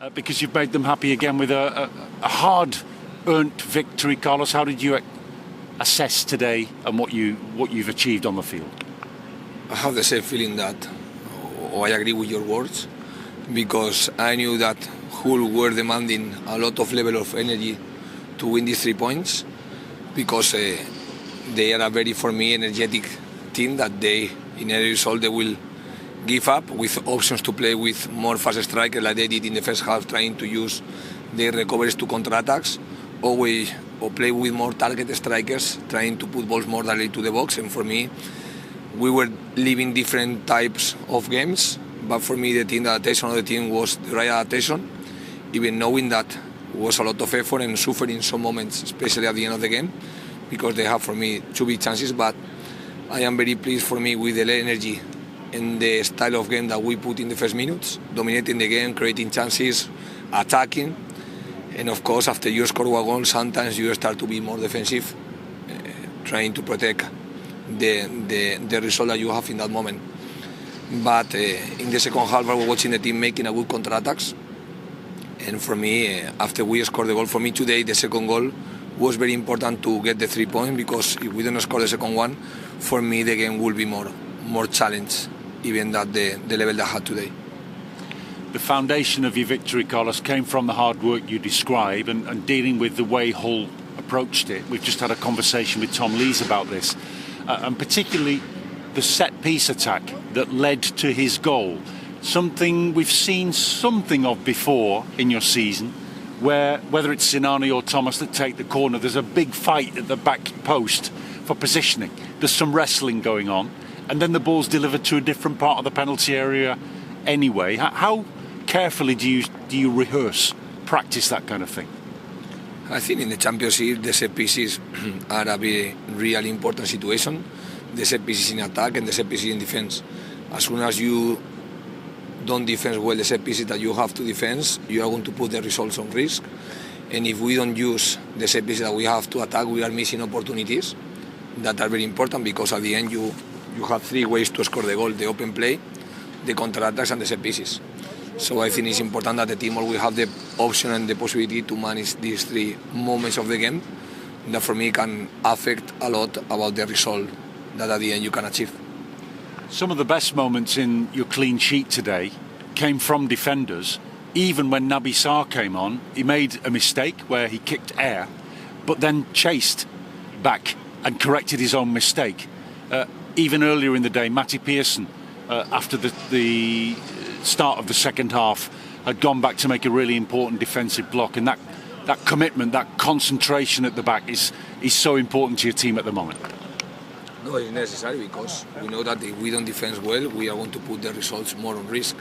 because you've made them happy again with a hard-earned victory. Carlos, how did you assess today and what you've achieved on the field? I have the same feeling that, I agree with your words, because I knew that Hull were demanding a lot of level of energy to win these 3 points, because they are a very, for me, energetic team that they, in every result, they will give up with options to play with more fast strikers like they did in the first half, trying to use their recoveries to counter-attacks, or play with more target strikers, trying to put balls more directly to the box. And for me, we were living different types of games, but for me the adaptation of the team was the right adaptation, even knowing that was a lot of effort and suffering in some moments, especially at the end of the game, because they have for me 2 big chances. But I am very pleased for me with the energy and the style of game that we put in the first minutes, dominating the game, creating chances, attacking. And of course, after you score 1 goal, sometimes you start to be more defensive, trying to protect the result that you have in that moment. But in the second half, I was watching the team making a good counter-attacks. And for me, after we scored the goal, for me today, the second goal was very important to get the 3 points, because if we don't score the second one, for me the game will be more challenged, even at the level that I had today. The foundation of your victory, Carlos, came from the hard work you describe and dealing with the way Hull approached it. We've just had a conversation with Tom Lees about this, and particularly the set-piece attack that led to his goal. Something we've seen something of before in your season, where whether it's Sinani or Thomas that take the corner, there's a big fight at the back post for positioning. There's some wrestling going on, and then the ball's delivered to a different part of the penalty area anyway. How carefully do you rehearse, practice that kind of thing? I think in the Championship, the set pieces are a very really important situation. The set pieces in attack and the set pieces in defense. As soon as you don't defend well the set pieces that you have to defend, you are going to put the results on risk. And if we don't use the set pieces that we have to attack, we are missing opportunities that are very important, because at the end you have 3 ways to score the goal: the open play, the counter-attacks and the set pieces. So I think it's important that the team always have the option and the possibility to manage these 3 moments of the game that for me can affect a lot about the result that at the end you can achieve. Some of the best moments in your clean sheet today came from defenders. Even when Naby Sarr came on, he made a mistake where he kicked air, but then chased back and corrected his own mistake. Even earlier in the day, Matty Pearson, after the start of the second half, had gone back to make a really important defensive block, and that commitment, that concentration at the back is so important to your team at the moment. No, it's necessary, because we know that if we don't defend well, we are going to put the results more on risk.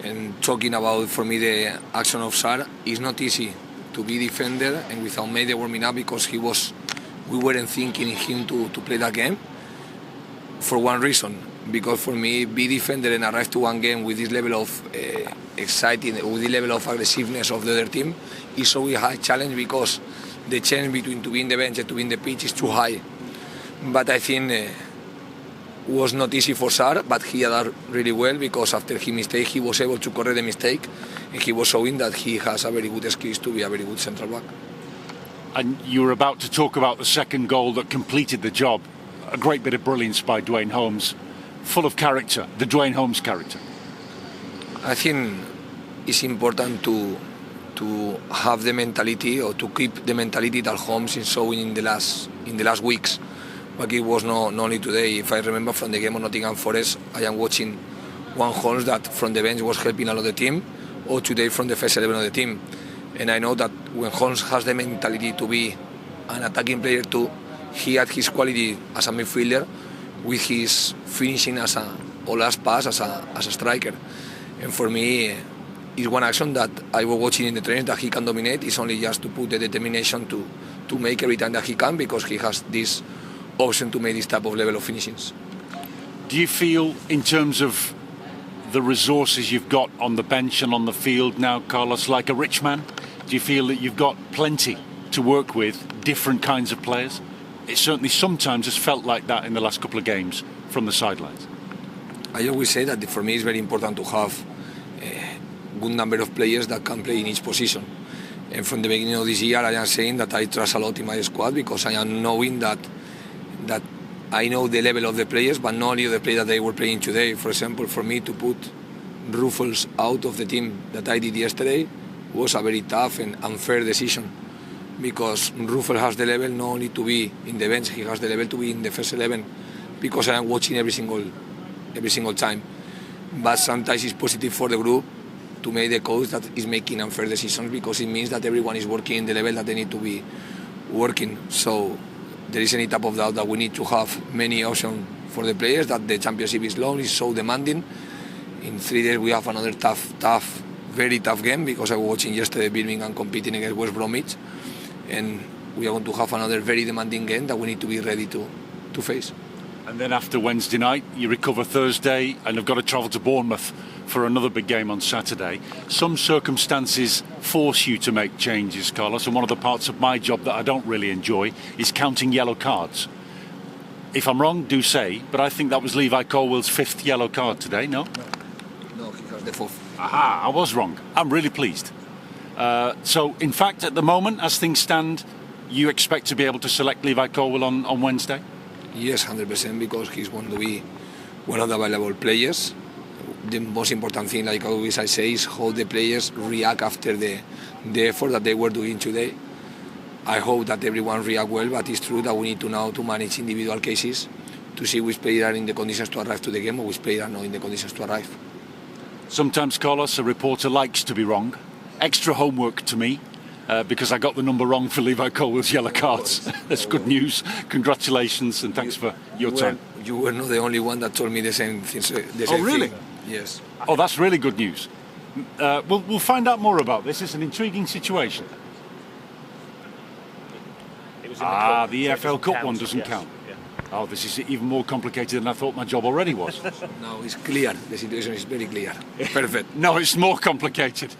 And talking about, for me, the action of Sarr, it's not easy to be defender and without Made warming up, because we weren't thinking him to play that game for one reason. Because for me, be defender and arrive to one game with this level of exciting, with this level of aggressiveness of the other team is always a high challenge, because the change between to be in the bench and to be in the pitch is too high. But I think it was not easy for Sarr, but he did really well, because after his mistake he was able to correct the mistake, and he was showing that he has a very good skills to be a very good central back. And you were about to talk about the second goal that completed the job. A great bit of brilliance by Dwayne Holmes, full of character, the Dwayne Holmes character. I think it's important to have the mentality, or to keep the mentality that Holmes is showing in the last weeks. But it was not only today. If I remember from the game of Nottingham Forest, I am watching one Holmes that from the bench was helping a lot of the team, or today from the first 11 of the team. And I know that when Holmes has the mentality to be an attacking player too, he had his quality as a midfielder with his finishing as a last pass as a striker. And for me, it's one action that I was watching in the training that he can dominate. It's only just to put the determination to make every time that he can, because he has this option to make this type of level of finishings. Do you feel, in terms of the resources you've got on the bench and on the field now, Carlos, like a rich man? Do you feel that you've got plenty to work with, different kinds of players? It certainly sometimes has felt like that in the last couple of games from the sidelines. I always say that for me it's very important to have good number of players that can play in each position. And from the beginning of this year, I am saying that I trust a lot in my squad because I am knowing that I know the level of the players, but not only the players that they were playing today. For example, for me to put Ruffles out of the team that I did yesterday was a very tough and unfair decision because Ruffles has the level not only to be in the bench, he has the level to be in the first 11 because I am watching every single time. But sometimes it's positive for the group to make the coach that is making unfair decisions because it means that everyone is working in the level that they need to be working. So there is any type of doubt that we need to have many options for the players, that the championship is long, is so demanding. In 3 days we have another tough, very tough game because I was watching yesterday Birmingham competing against West Bromwich, and we are going to have another very demanding game that we need to be ready to face. And then after Wednesday night, you recover Thursday and have got to travel to Bournemouth for another big game on Saturday. Some circumstances force you to make changes, Carlos, and one of the parts of my job that I don't really enjoy is counting yellow cards. If I'm wrong, do say, but I think that was Levi Colwell's 5th yellow card today, no? No, he has the 4th. Aha, I was wrong. I'm really pleased. So, in fact, at the moment, as things stand, you expect to be able to select Levi Colwell on Wednesday? Yes, 100%, because he's going to be one of the available players. The most important thing, like always I say, is how the players react after the effort that they were doing today. I hope that everyone react well, but it's true that we need to now to manage individual cases to see which players are in the conditions to arrive to the game or which players are not in the conditions to arrive. Sometimes, Carlos, a reporter likes to be wrong. Extra homework to me. Because I got the number wrong for Levi Colwell's yellow cards. That's good news. Congratulations and thanks for your time. You were not the only one that told me the same thing. Oh, really? Thing. Yes. Oh, that's really good news. We'll find out more about this. It's an intriguing situation. The EFL Cup one doesn't count. Yeah. Oh, this is even more complicated than I thought my job already was. Now it's clear. The situation is very clear. Perfect. No, it's more complicated.